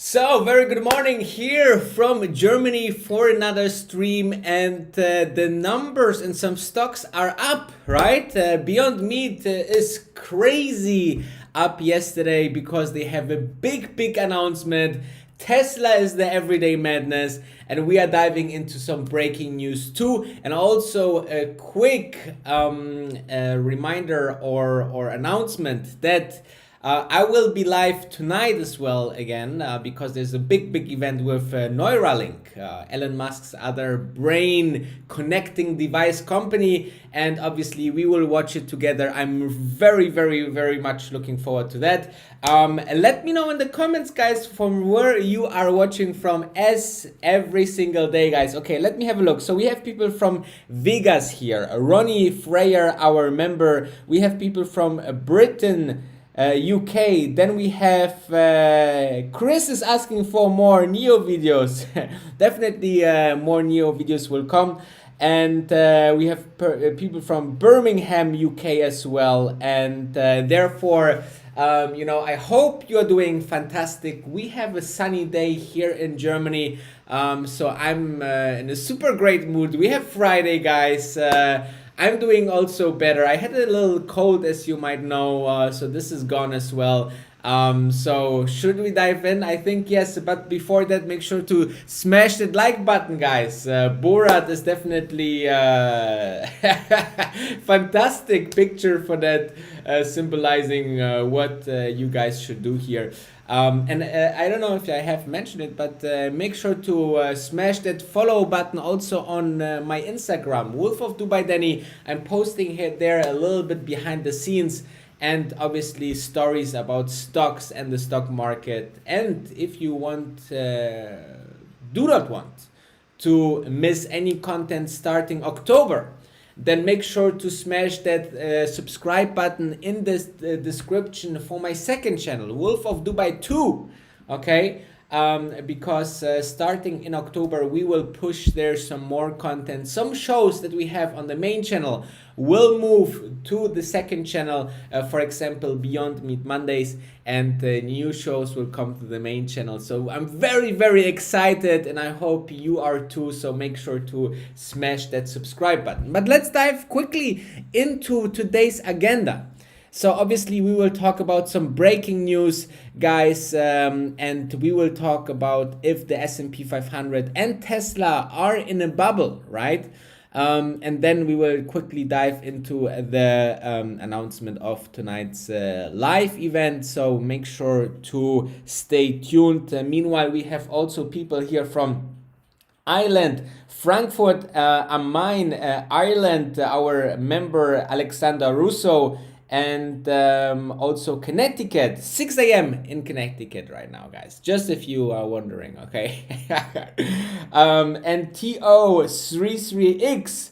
So, very good morning here from Germany for another stream, and the numbers in some stocks are up, right? Beyond Meat is crazy up yesterday because they have a big announcement. Tesla is the everyday madness, and we are diving into some breaking news too, and also a quick reminder or announcement that I will be live tonight as well again because there's a big event with Neuralink, Elon Musk's other brain connecting device company, and obviously we will watch it together. I'm very much looking forward to that. Let me know in the comments, guys, from where you are watching from as every single day, guys. Okay, let me have a look. So we have people from Vegas here, Ronnie Freyer, our member. We have people from Britain, UK. Then we have Chris is asking for more Neo videos. Definitely more Neo videos will come. And we have people from Birmingham, UK as well. And therefore, I hope you're doing fantastic. We have a sunny day here in Germany. So I'm in a super great mood. We have Friday, guys. I'm doing also better. I had a little cold, as you might know, so this is gone as well. So should we dive in? I think yes, but before that, make sure to smash that like button, guys. Borat is definitely fantastic picture for that, symbolizing what you guys should do here. And I don't know if I have mentioned it, but make sure to smash that follow button also on my Instagram, Wolf of Dubai Danny. I'm posting here there a little bit behind the scenes, and obviously stories about stocks and the stock market. And if you do not want to miss any content starting October, then make sure to smash that subscribe button in this description for my second channel, Wolf of Dubai 2, okay? Because starting in October, we will push there some more content. Some shows that we have on the main channel will move to the second channel, for example, Beyond Meat Mondays, and new shows will come to the main channel. So I'm very excited, and I hope you are too. So make sure to smash that subscribe button. But let's dive quickly into today's agenda. So obviously we will talk about some breaking news, guys, and we will talk about if the S&P 500 and Tesla are in a bubble, right? And then we will quickly dive into the announcement of tonight's live event. So make sure to stay tuned. Meanwhile, we have also people here from Ireland, Frankfurt am Main, Ireland, our member Alexander Russo, and also Connecticut, 6 a.m. in Connecticut right now, guys, just if you are wondering, okay? And TO33X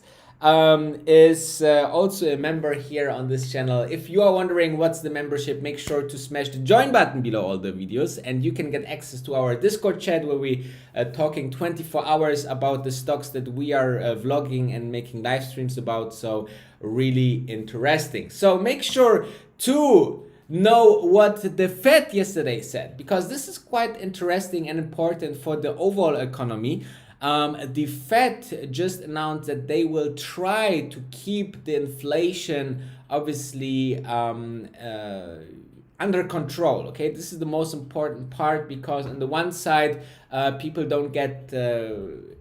is also a member here on this channel. If you are wondering what's the membership, make sure to smash the join button below all the videos, and you can get access to our Discord chat where we are talking 24 hours about the stocks that we are vlogging and making live streams about. So really interesting. So make sure to know what the Fed yesterday said, because this is quite interesting and important for the overall economy. The Fed just announced that they will try to keep the inflation obviously under control. Okay, this is the most important part, because on the one side, people don't get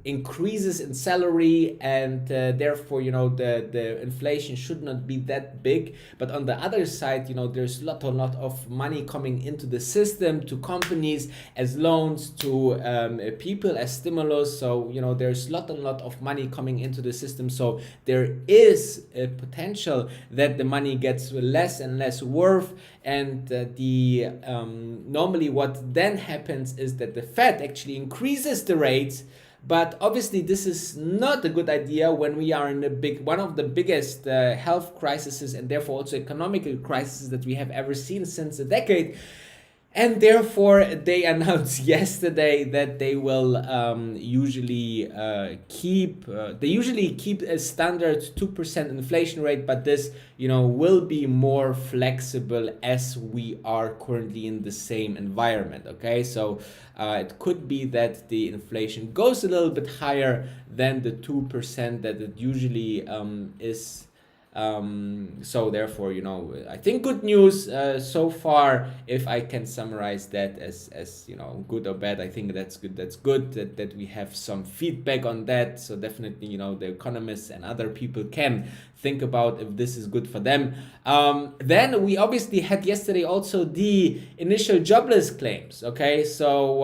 increases in salary, and therefore, you know, the inflation should not be that big. But on the other side, you know, there's a lot of money coming into the system, to companies as loans, to people as stimulus. So, you know, there's a lot of money coming into the system. So there is a potential that the money gets less and less worth. And normally what then happens is that the Fed actually increases the rates. But obviously this is not a good idea when we are in one of the biggest health crises, and therefore also economical crises, that we have ever seen since a decade. And therefore, they announced yesterday that they will usually keep a standard 2% inflation rate, but this, you know, will be more flexible as we are currently in the same environment. Okay, so it could be that the inflation goes a little bit higher than the 2% that it usually is. So therefore, you know, I think good news so far. If I can summarize that as you know, good or bad, I think that's good. That's good that we have some feedback on that. So definitely, you know, the economists and other people can think about if this is good for them. Then we obviously had yesterday also the initial jobless claims. Okay, so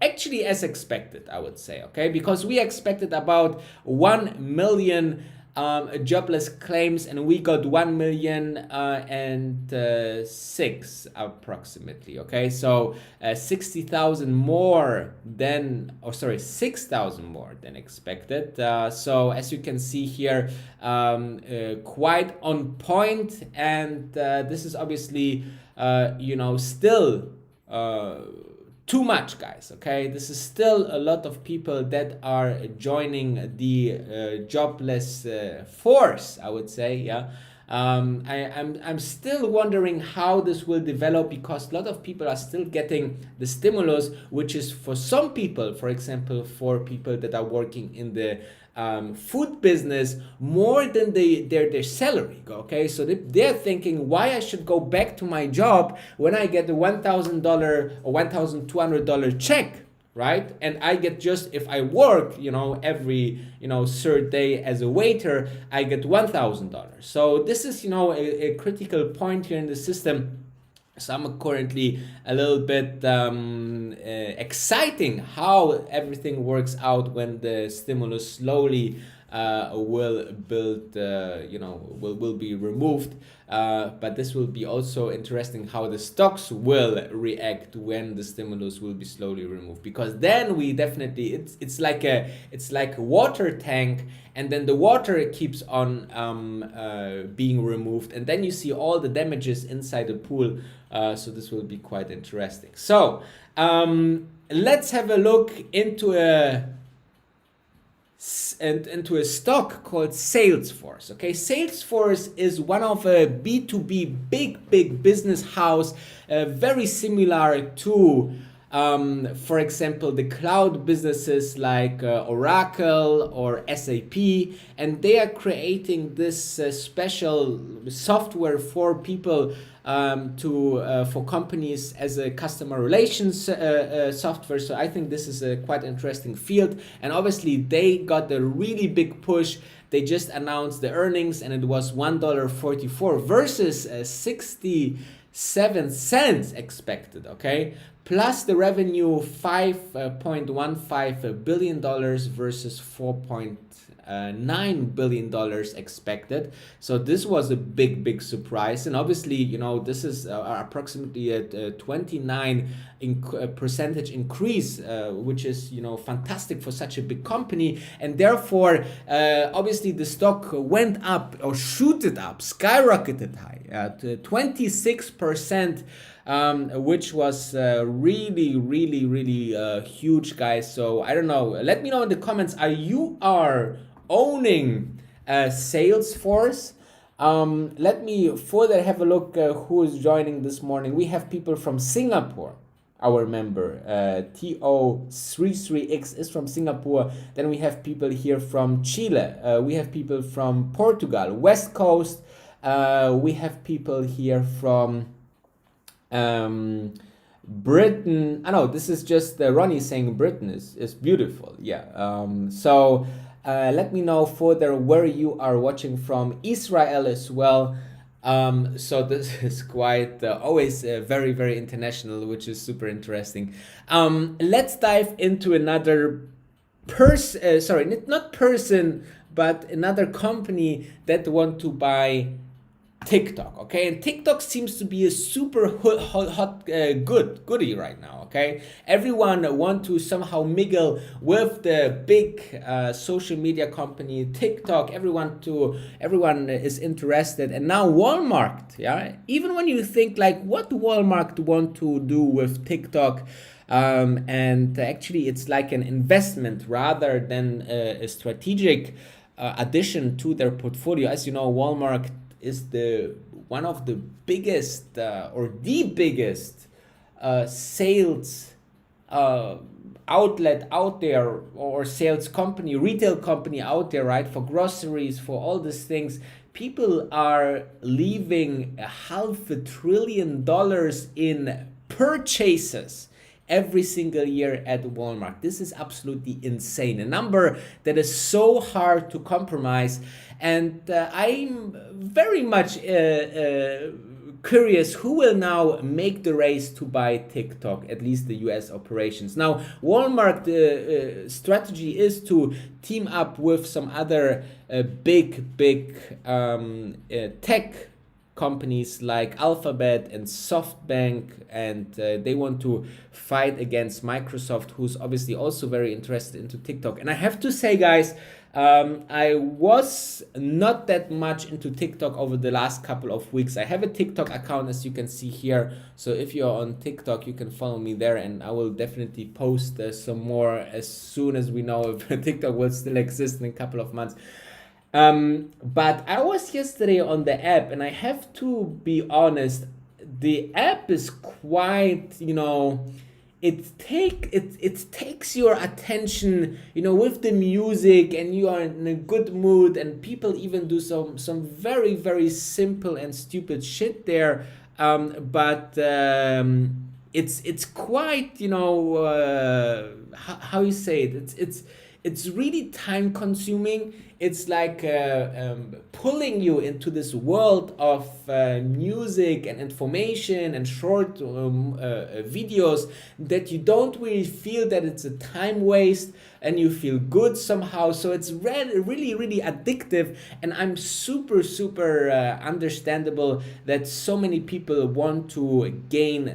actually as expected, I would say. Okay, because we expected about 1 million jobless claims, and we got 1,000,006 approximately. Okay, so 60,000 more than, or sorry, 6,000 more than expected. So as you can see here, quite on point, and this is obviously you know, still too much, guys. Okay, this is still a lot of people that are joining the jobless force, I would say. Yeah, I'm still wondering how this will develop, because a lot of people are still getting the stimulus, which is for some people, for example, for people that are working in the food business, more than their salary. Okay, so they're thinking, why I should go back to my job when I get a $1,000 or $1,200 check, right? And I get, just if I work, you know, every, you know, third day as a waiter, I get $1,000. So this is, you know, a critical point here in the system. So I'm currently a little bit exciting how everything works out when the stimulus slowly will build, you know, will be removed. But this will be also interesting how the stocks will react when the stimulus will be slowly removed, because then we definitely, it's like a water tank, and then the water keeps on being removed, and then you see all the damages inside the pool. So this will be quite interesting. So let's have a look into a stock called Salesforce. Okay, Salesforce is one of a B2B big business house, very similar to for example, the cloud businesses like Oracle or SAP, and they are creating this special software for people, for companies as a customer relations software. So I think this is a quite interesting field, and obviously they got a really big push. They just announced the earnings, and it was $1.44 versus 67 cents expected. Okay, plus the revenue $5.15 billion versus $4.9 billion expected. So this was a big surprise, and obviously, you know, this is approximately a 29% increase, which is, you know, fantastic for such a big company. And therefore obviously the stock went up, or shooted up, skyrocketed high at 26%, which was really huge, guys. So I don't know, let me know in the comments, are you owning Salesforce? Let me further have a look who is joining this morning. We have people from Singapore. Our member TO33X is from Singapore. Then we have people here from Chile. We have people from Portugal, West Coast. We have people here from Britain, I know this is just Ronnie saying Britain is beautiful. Yeah. Let me know further where you are watching from. Israel as well. So this is quite always very, very international, which is super interesting. Let's dive into another not person, but another company that want to buy TikTok, okay? And TikTok seems to be a super hot goodie right now, okay? Everyone want to somehow mingle with the big social media company TikTok. Everyone is interested, and now Walmart, yeah. Even when you think like, what Walmart want to do with TikTok, and actually it's like an investment rather than a strategic addition to their portfolio. As you know, Walmart is the one of the biggest or the biggest sales outlet out there, or sales company, retail company out there, right? For groceries, for all these things. People are leaving $500 billion in purchases every single year at Walmart. This is absolutely insane. A number that is so hard to compromise. And I'm very much curious who will now make the race to buy TikTok, at least the US operations. Now, Walmart strategy is to team up with some other big tech companies like Alphabet and SoftBank, and they want to fight against Microsoft, who's obviously also very interested into TikTok. And I have to say, guys, I was not that much into TikTok over the last couple of weeks. I have a TikTok account, as you can see here. So if you're on TikTok, you can follow me there, and I will definitely post some more as soon as we know if TikTok will still exist in a couple of months. But I was yesterday on the app, and I have to be honest, the app is quite, it takes your attention, with the music, and you are in a good mood, and people even do some very, very simple and stupid shit there. But it's quite, how you say it, it's really time consuming. It's like pulling you into this world of music and information and short videos that you don't really feel that it's a time waste, and you feel good somehow. So it's really, really addictive, and I'm super understandable that so many people want to gain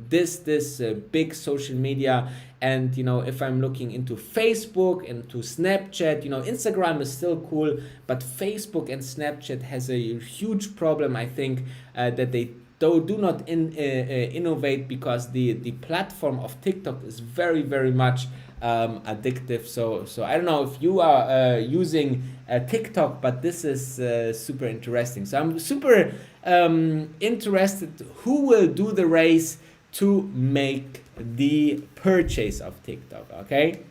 this big social media. And if I'm looking into Facebook, into Snapchat, Instagram is still cool, but Facebook and Snapchat has a huge problem, I think, that they do not innovate, because the platform of TikTok is very, very much addictive. So I don't know if you are using TikTok, but this is super interesting. So I'm super interested who will do the race to make the purchase of TikTok, okay?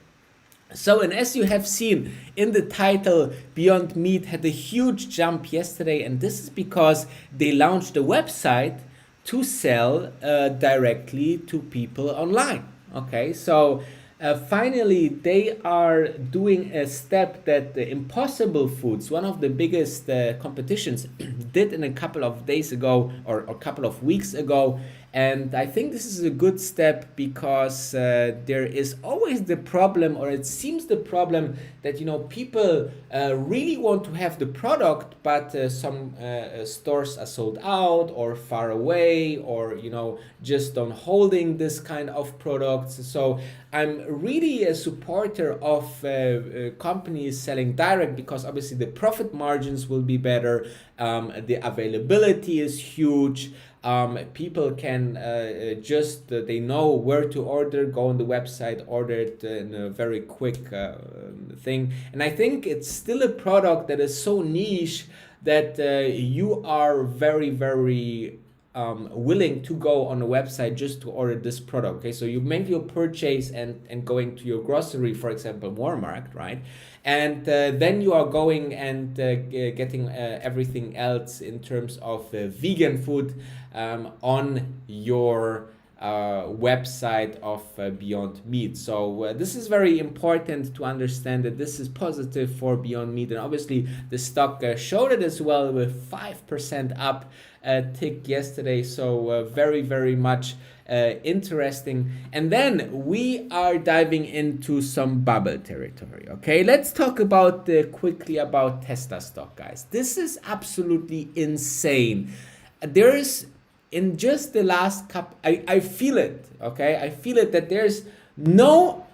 So, and as you have seen in the title, Beyond Meat had a huge jump yesterday, and this is because they launched a website to sell directly to people online, okay? So finally, they are doing a step that the Impossible Foods, one of the biggest competitions, did in a couple of days ago, or a couple of weeks ago. And I think this is a good step, because there is always the problem, or it seems the problem, that people really want to have the product, but some stores are sold out or far away, or just on holding this kind of products. So I'm really a supporter of companies selling direct, because obviously the profit margins will be better, the availability is huge. People can they know where to order, go on the website, order it in a very quick thing. And I think it's still a product that is so niche that you are very, very willing to go on a website just to order this product. Okay, so you make your purchase and going to your grocery, for example, Walmart, right? And then you are going and getting everything else in terms of vegan food on your website of Beyond Meat. So this is very important to understand that this is positive for Beyond Meat, and obviously the stock showed it as well with 5% up tick yesterday. So very much interesting. And then we are diving into some bubble territory. Okay, let's talk about quickly about Tesla stock, guys. This is absolutely insane. There is, in just the last couple, I feel it. Okay, I feel it that there's no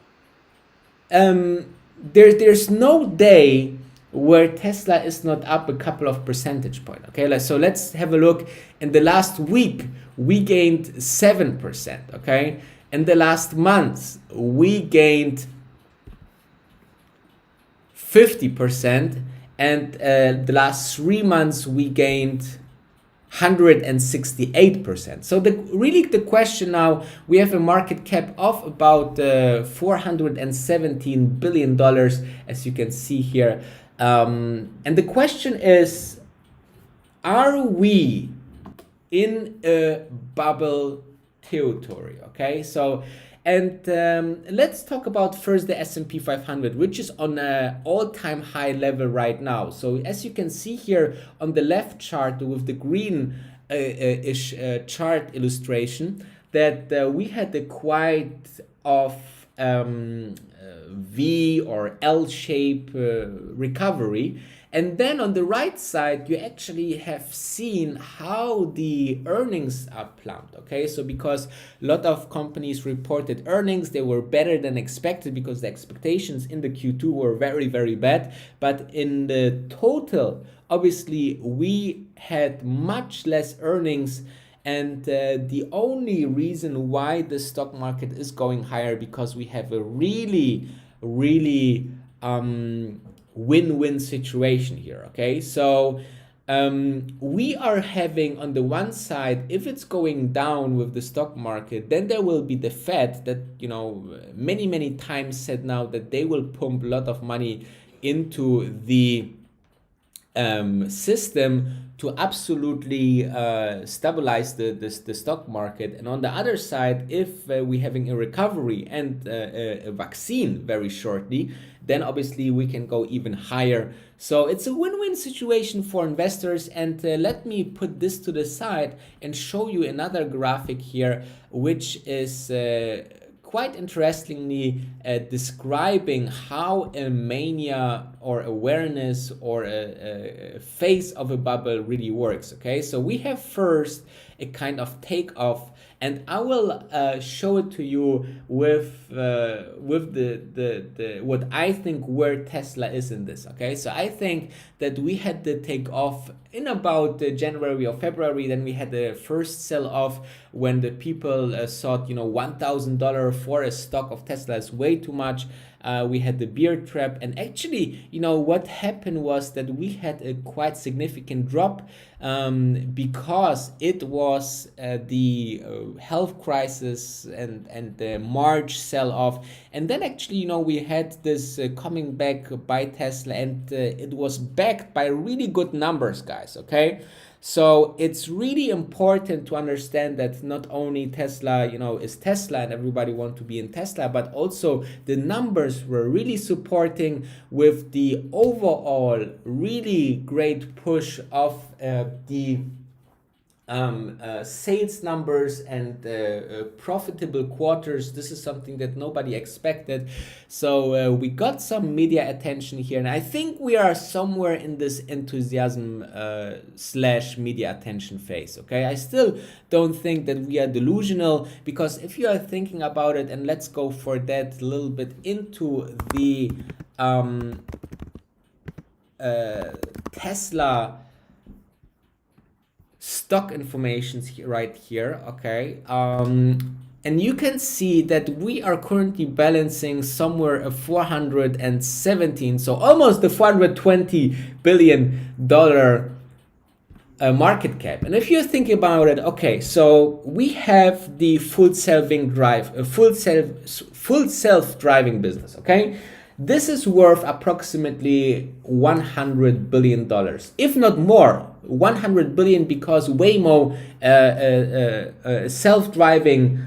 there's no day where Tesla is not up a couple of percentage points. Okay, so let's have a look. In the last week, we gained 7%. Okay, in the last month, we gained 50%, and the last 3 months, we gained 168%. So the question now, we have a market cap of about $417 billion, as you can see here. And the question is, are we in a bubble territory? Okay, so and let's talk about first the S&P 500, which is on an all-time high level right now. So as you can see here on the left chart with the green ish chart illustration, that we had a quite of V or L shape recovery. And then on the right side, you actually have seen how the earnings are plumbed. Okay, so because a lot of companies reported earnings, they were better than expected because the expectations in the Q2 were very bad. But in the total, obviously, we had much less earnings. And the only reason why the stock market is going higher, because we have a really win-win situation here. Okay, so we are having on the one side, if it's going down with the stock market, then there will be the Fed that, you know, many times said now that they will pump a lot of money into the system to absolutely stabilize the stock market. And on the other side, if we're having a recovery and a vaccine very shortly, then obviously we can go even higher. So it's a win-win situation for investors. And let me put this to the side and show you another graphic here, which is quite interestingly describing how a mania or awareness or a phase of a bubble really works. Okay, so we have first a kind of takeoff, and I will show it to you with the what I think where Tesla is in this. Okay, so I think that we had the takeoff in about January or February. Then we had the first sell off when the people thought, you know, $1,000 for a stock of Tesla is way too much. We had the bear trap, and actually, you know, what happened was that we had a quite significant drop because it was the health crisis and the March sell-off. And then actually, you know, we had this coming back by Tesla, and it was backed by really good numbers, guys. Okay, so it's really important to understand that not only Tesla, you know, is Tesla and everybody want to be in Tesla, but also the numbers were really supporting with the overall really great push of the sales numbers and profitable quarters. This is something that nobody expected. So we got some media attention here, and I think we are somewhere in this enthusiasm slash media attention phase. Okay, I still don't think that we are delusional, because if you are thinking about it, and let's go for that a little bit into the Tesla stock information right here. Okay, and you can see that we are currently balancing somewhere at 417, so almost the $420 billion market cap. And if you think about it, okay, so we have the full self-driving business, okay? This is worth approximately $100 billion, if not more. 100 billion because Waymo, self-driving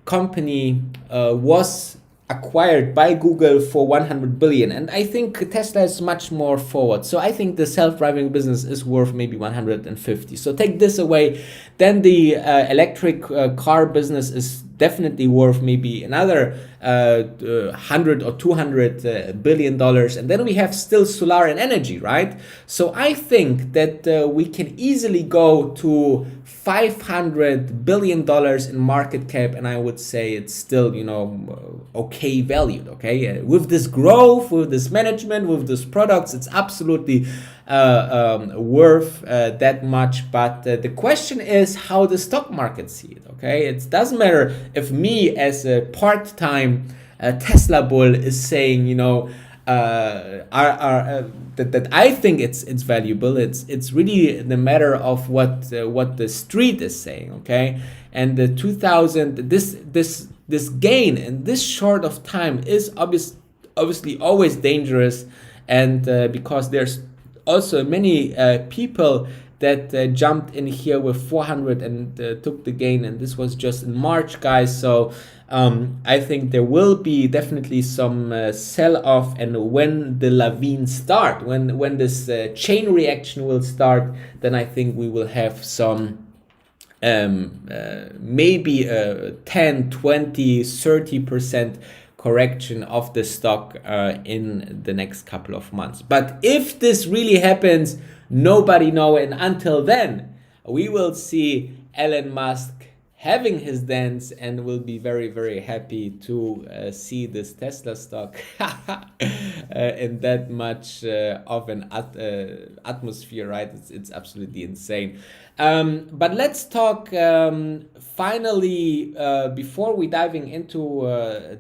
company, was acquired by Google for 100 billion, and I think Tesla is much more forward. So I think the self-driving business is worth maybe 150. So take this away, then the electric car business is definitely worth maybe another 100 or 200 billion dollars, and then we have still solar and energy, right? So I think that we can easily go to $500 billion in market cap, and I would say it's still, you know, okay valued, okay? With this growth, with this management, with these products, it's absolutely worth that much. But the question is how the stock market see it, okay? It doesn't matter if me as a part-time Tesla bull is saying, you know, that I think it's valuable. It's really the matter of what the street is saying, okay? And the 2000 this gain in this short of time is obviously always dangerous, and because there's also many people that jumped in here with 400 and took the gain, and this was just in March, guys. So I think there will be definitely some sell-off, and when the lavine start, when this chain reaction will start, then I think we will have some maybe 10, 20, 30% correction of the stock in the next couple of months. But if this really happens, nobody knows, and until then we will see Elon Musk having his dance, and will be very, very happy to see this Tesla stock in that much of an atmosphere, right? It's absolutely insane. But let's talk finally, before we diving into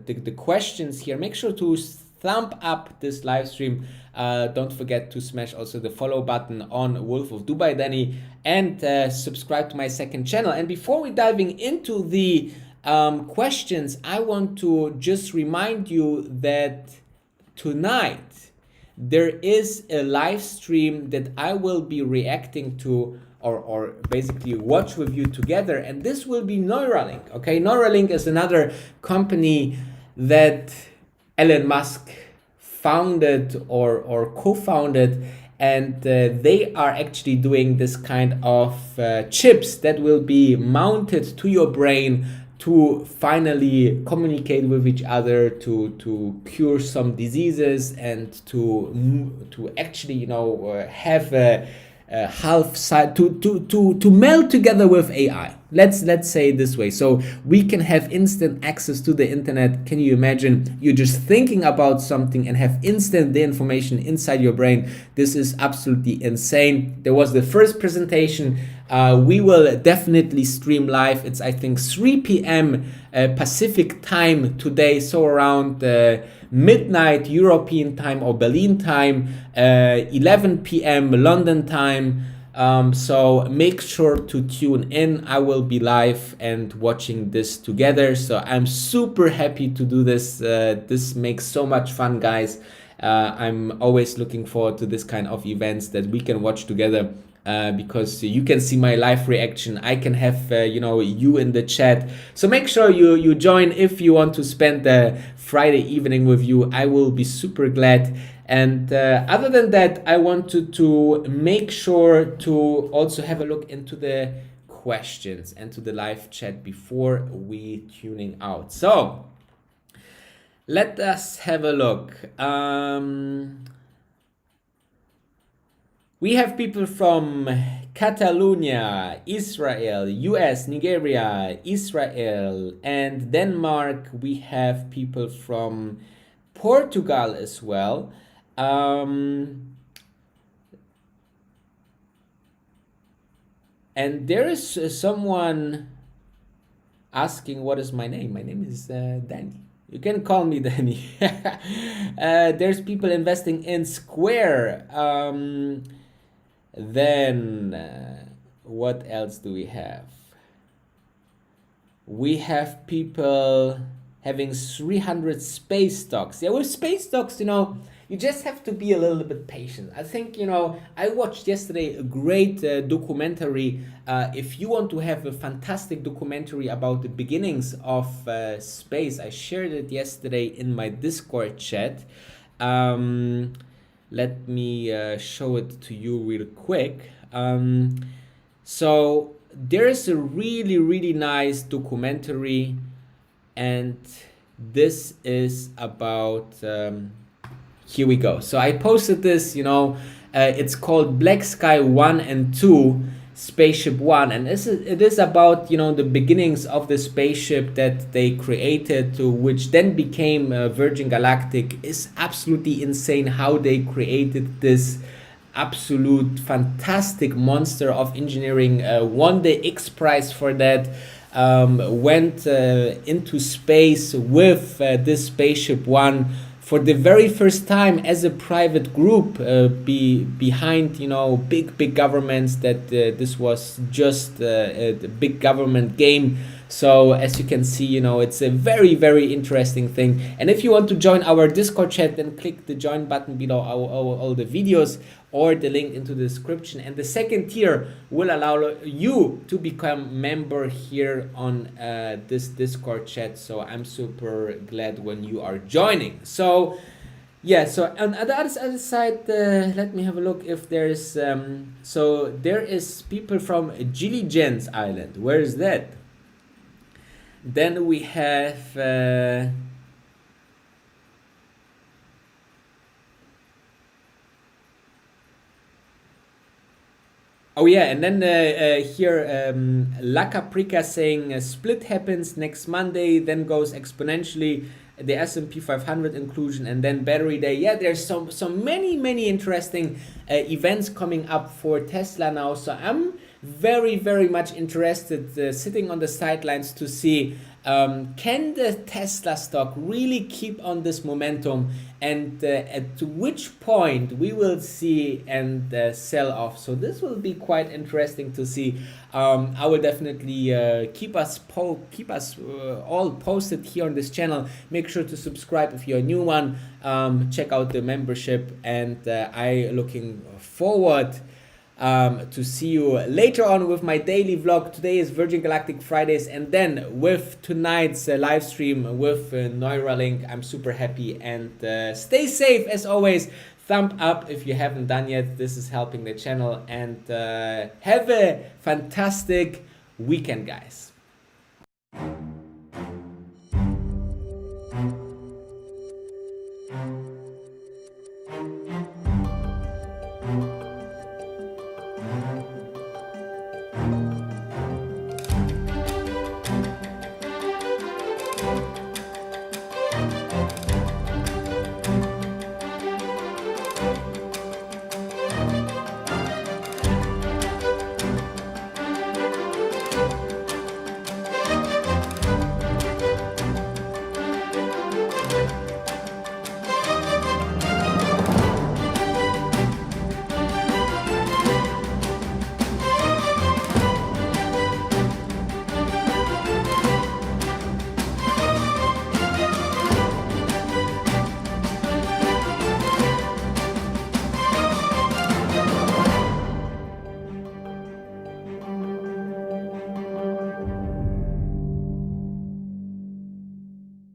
the questions here, make sure to thumb up this live stream. Don't forget to smash also the follow button on Wolf of Dubai Danny, and subscribe to my second channel. And before we diving into the questions, I want to just remind you that tonight there is a live stream that I will be reacting to, or basically watch with you together, and this will be Neuralink. Okay, Neuralink is another company that Elon Musk founded or co-founded, and they are actually doing this kind of chips that will be mounted to your brain to finally communicate with each other, to cure some diseases, and to actually, you know, have a half side to meld together with AI. Let's say it this way. So we can have instant access to the internet. Can you imagine? You're just thinking about something and have instant the information inside your brain. This is absolutely insane. There was the first presentation. We will definitely stream live. It's, I think, 3 p.m. Pacific time today, so around midnight European time or Berlin time, 11 p.m. London time. So make sure to tune in. I will be live and watching this together. So I'm super happy to do this. This makes so much fun, guys. I'm always looking forward to this kind of events that we can watch together. Because you can see my live reaction. I can have you in the chat. So make sure you join if you want to spend the Friday evening with you. I will be super glad. And other than that, I wanted to make sure to also have a look into the questions and to the live chat before we tuning out. So let us have a look. We have people from Catalonia, Israel, US, Nigeria, Israel, and Denmark. We have people from Portugal as well. And there is someone asking, what is my name? My name is Danny. You can call me Danny. There's people investing in Square. Then what else do we have? We have people having 300 space stocks. Yeah, with space stocks, you just have to be a little bit patient. I think, I watched yesterday a great documentary. If you want to have a fantastic documentary about the beginnings of space, I shared it yesterday in my Discord chat. Let me show it to you real quick. So there is a really, really nice documentary, and this is about, here we go. So I posted this, it's called Black Sky 1 and 2, Spaceship 1, and it is about, the beginnings of the spaceship that they created, which then became Virgin Galactic. Is absolutely insane how they created this absolute fantastic monster of engineering, won the X Prize for that, went into space with this Spaceship 1 for the very first time as a private group, behind big governments, that this was just a big government game. So as you can see, it's a very, very interesting thing. And if you want to join our Discord chat, then click the join button below all the videos, or the link into the description. And the second tier will allow you to become member here on this Discord chat. So I'm super glad when you are joining. So yeah, so on the other side, let me have a look if there's, so there is people from Gilligan's Island. Where is that? Then we have, oh yeah, and then here, La Caprica saying split happens next Monday, then goes exponentially, the S&P 500 inclusion, and then Battery Day. Yeah, there's so many interesting events coming up for Tesla now. So I'm very, very much interested, sitting on the sidelines to see, can the Tesla stock really keep on this momentum, and at which point we will see and sell off. So this will be quite interesting to see. I will definitely keep us all posted here on this channel. Make sure to subscribe if you're a new one. Check out the membership, and I looking forward to see you later on with my daily vlog. Today is Virgin Galactic Fridays, and then with tonight's live stream with Neuralink. I'm super happy, and stay safe as always. Thumb up if you haven't done yet. This is helping the channel, and have a fantastic weekend, guys.